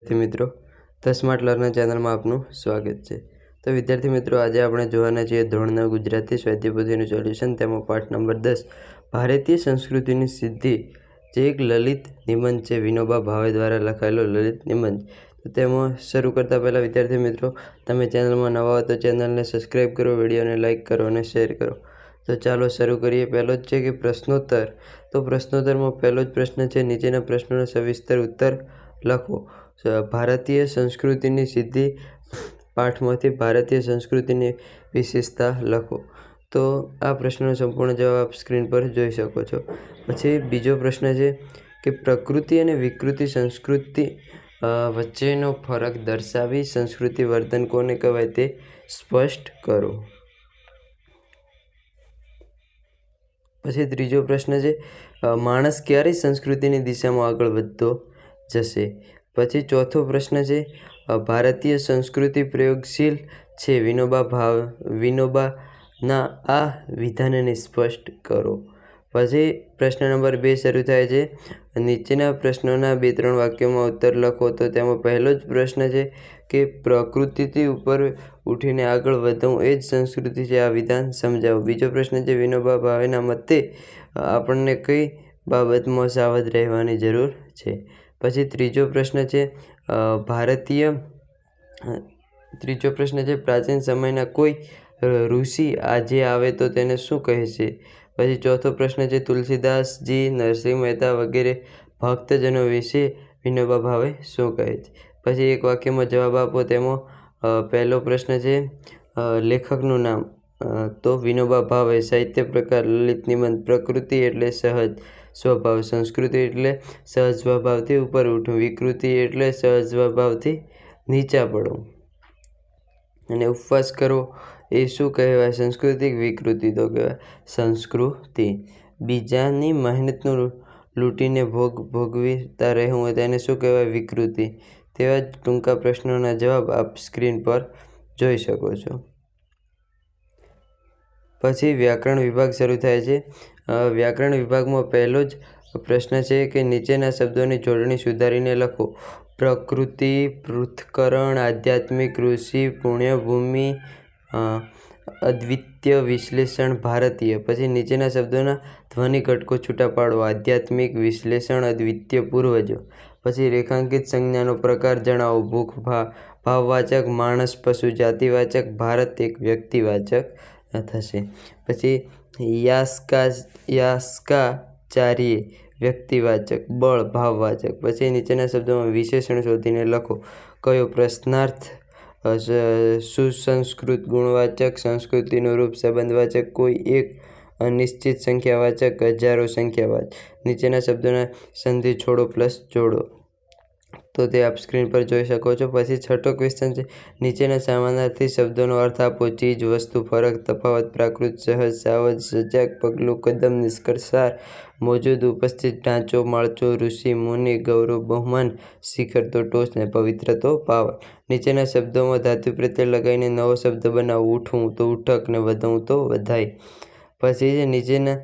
મિત્રો the smart learner ચેનલમાં આપનું સ્વાગત છે। તો વિદ્યાર્થી મિત્રો, આજે આપણે જોવાના છીએ ધોરણ 9 ગુજરાતી સ્વાધ્યાયપોથીનું સોલ્યુશન, તેમાં પાઠ નંબર 10 ભારતીય સંસ્કૃતિની સિદ્ધિ, જે એક લલિત નિબંધ છે, વિનોબા ભાવે દ્વારા લખાયેલો લલિત નિબંધ। તો તેમાં શરૂ કરતાં પહેલાં વિદ્યાર્થી મિત્રો, તમે ચેનલમાં નવા હો તો ચેનલને સબસ્ક્રાઈબ કરો, વિડીયોને લાઇક કરો અને શેર કરો। તો ચાલો શરૂ કરીએ। પહેલો જ છે કે પ્રશ્નોત્તર। તો પ્રશ્નોત્તરમાં પહેલો જ પ્રશ્ન છે, નીચેના પ્રશ્નોનો સવિસ્તર ઉત્તર લખો। ભારતીય સંસ્કૃતિની સિદ્ધિ પાઠમાંથી ભારતીય સંસ્કૃતિની વિશેષતા લખો। તો આ પ્રશ્નનો સંપૂર્ણ જવાબ આપ સ્ક્રીન પર જોઈ શકો છો। પછી બીજો પ્રશ્ન છે કે પ્રકૃતિ અને વિકૃતિ સંસ્કૃતિ વચ્ચેનો ફરક દર્શાવી સંસ્કૃતિ વર્તન કોને કહેવાય તે સ્પષ્ટ કરો। પછી ત્રીજો પ્રશ્ન છે, માણસ ક્યારે સંસ્કૃતિની દિશામાં આગળ વધતો જશે। પછી ચોથો પ્રશ્ન છે, ભારતીય સંસ્કૃતિ પ્રયોગશીલ છે, વિનોબાના આ વિધાનને સ્પષ્ટ કરો। પછી પ્રશ્ન નંબર 2 શરૂ થાય છે, નીચેના પ્રશ્નોના 2-3 વાક્યોમાં ઉત્તર લખો। તો તેમાં પહેલો જ પ્રશ્ન છે કે પ્રકૃતિથી ઉપર ઉઠીને આગળ વધવું એ જ સંસ્કૃતિ છે, આ વિધાન સમજાવો। બીજો પ્રશ્ન છે, વિનોબા ભાવેના મતે આપણને કઈ બાબતમાં સાવધ રહેવાની જરૂર છે। પછી ત્રીજો પ્રશ્ન છે, પ્રાચીન સમયના કોઈ ઋષિ આજે આવે તો તેને શું કહેશે। પછી ચોથો પ્રશ્ન છે, તુલસીદાસજી, નરસિંહ મહેતા વગેરે ભક્તજનો વિશે વિનોબા ભાવે શું કહે છે। પછી એક વાક્યમાં જવાબ આપો। તેમાં પહેલો પ્રશ્ન છે, લેખકનું નામ। તો વિનોબા ભાવે। સાહિત્ય પ્રકાર લલિત નિબંધ। પ્રકૃતિ એટલે સહજ સ્વભાવ। સંસ્કૃતિ એટલે સહજ સ્વભાવથી ઉપર ઉઠવું। વિકૃતિ એટલે સહજ સ્વભાવથી નીચા પડવું। અને ઉપવાસ કરવો એ શું કહેવાય, સંસ્કૃતિ કે વિકૃતિ? તો કહેવાય સંસ્કૃતિ। બીજાની મહેનતનું લૂંટીને ભોગવતા રહેવું તેને શું કહેવાય, વિકૃતિ। તેવા જ ટૂંકા પ્રશ્નોના જવાબ આપ સ્ક્રીન પર જોઈ શકો છો। પછી વ્યાકરણ વિભાગ શરૂ થાય છે। વ્યાકરણ વિભાગમાં પહેલો જ પ્રશ્ન છે કે નીચેના શબ્દોની જોડણી સુધારીને લખો। પ્રકૃતિ, પૃથ્થકરણ, આધ્યાત્મિક, ઋષિ, પુણ્યભૂમિ, અદ્વિતીય, વિશ્લેષણ, ભારતીય। પછી નીચેના શબ્દોના ધ્વનિ ઘટકો છૂટા પાડો। આધ્યાત્મિક, વિશ્લેષણ, અદ્વિતીય, પૂર્વજો। પછી રેખાંકિત સંજ્ઞાનો પ્રકાર જણાવો। ભૂખ ભાવવાચક, માણસ, પશુ જાતિવાચક, ભારત એક વ્યક્તિવાચક થશે। પછી યાસ્કાચાર્ય વ્યક્તિવાચક, બળ ભાવવાચક। પછી નીચેના શબ્દોમાં વિશેષણ શોધીને લખો। કયો પ્રશ્નાર્થ, સુસંસ્કૃત ગુણવાચક, સંસ્કૃતિનું રૂપ સંબંધવાચક, કોઈ એક અનિશ્ચિત સંખ્યાવાચક, હજારો સંખ્યાવાચક। નીચેના શબ્દોના સંધિ છોડો પ્લસ જોડો। તો તે આપ સ્ક્રીન પર જોઈ શકો છો। પછી છઠ્ઠો ક્વેશ્ચન છે, નીચેના સમાનાર્થી શબ્દોનો અર્થ આપો। ચીજ, વસ્તુ, ફરક, તફાવત, પ્રાકૃત, સહજ, સાવજ, સજાગ, પગલું, કદમ, નિષ્કર્ષ, સાર, મોજૂદ, ઉપસ્થિત, ઢાંચો, માળખું, ઋષિ, મુનિ, ગૌરવ, બહુમાન, શિખર તો ટોચ ને પવિત્ર તો પાવન। નીચેના શબ્દોમાં ધાતુ પ્રત્યય લગાવીને નવો શબ્દ બનાવો। ઉઠવું તો ઉઠક ને વધવું તો વધાય। પછી નીચેના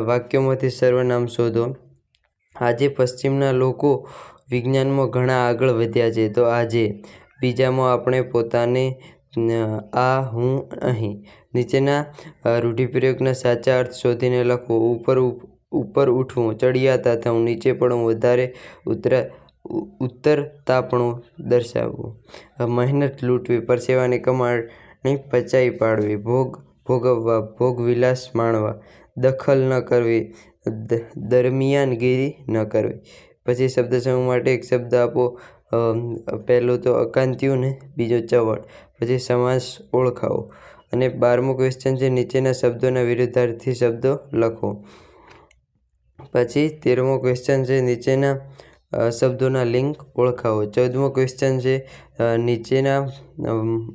વાક્યોમાંથી સર્વનામ શોધો। આજે પશ્ચિમના લોકો વિજ્ઞાનમાં ઘણા આગળ વધ્યા છે, તો આજે। બીજામાં આપણે પોતાને, આ, હું, અહીં। નીચેના રૂઢિપ્રયોગના સાચા અર્થ શોધીને લખો। ઉપર ઉઠવું, ચડિયાતા થવું, નીચે પડવું, વધારે ઉતરતાપણું દર્શાવવું। મહેનત લૂંટવી, પરસેવાની કમાણી પચાવી પાડવી। ભોગવવા, ભોગવિલાસ માણવા। દખલ ન કરવી, દરમિયાનગીરી ન કરવી। પછી શબ્દ સમૂહ માટે એક શબ્દ આપો। પહેલો તો અકાંતિયું ને બીજો ચવડ। પછી સમાસ ઓળખાવો। અને 12મો ક્વેશ્ચન છે, નીચેના શબ્દોના વિરુદ્ધાર્થી શબ્દો લખો। પછી 13મો ક્વેશ્ચન છે, નીચેના શબ્દોના લિંગ ઓળખાવો। 14મો ક્વેશ્ચન છે, નીચેના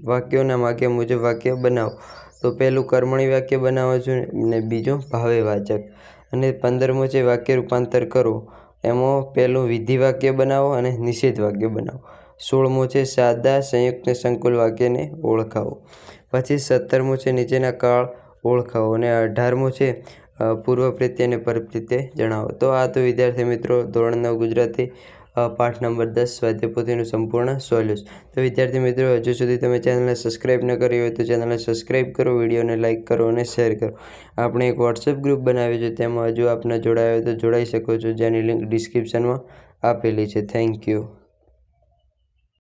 વાક્યોના માગ્યા મુજબ વાક્ય બનાવો। તો પહેલું કર્મણી વાક્ય બનાવો છો ને બીજું ભાવે વાચક। અને 15મો છે, વાક્ય રૂપાંતર કરો। એમાં પહેલું વિધિ વાક્ય બનાવો અને નિષેધ વાક્ય બનાવો। 16મો છે, સાદા સંયુક્ત ને સંકુલ વાક્યને ઓળખાવો। પછી 17મો છે, નીચેના કાળ ઓળખાવો। અને 18મો છે, પૂર્વ પ્રત્યય અને પર પ્રત્યય જણાવો। તો આ તો વિદ્યાર્થી મિત્રો ધોરણ 9 ગુજરાતી પાઠ નંબર 10 સ્વાધ્યાય પોથીનું સંપૂર્ણ સોલ્યુશન. તો વિદ્યાર્થી મિત્રો, હજુ સુધી તમે ચેનલને સબસ્ક્રાઈબ ન કરી હોય તો ચેનલને સબસ્ક્રાઈબ કરો, વિડીયોને લાઇક કરો અને શેર કરો. આપણે એક વોટ્સએપ ગ્રુપ બનાવ્યું છે, તેમાં હજુ આપ ન જોડાયા હોય તો જોડાઈ શકો છો, જેની લિંક ડિસ્ક્રિપ્શનમાં આપેલી છે. Thank you.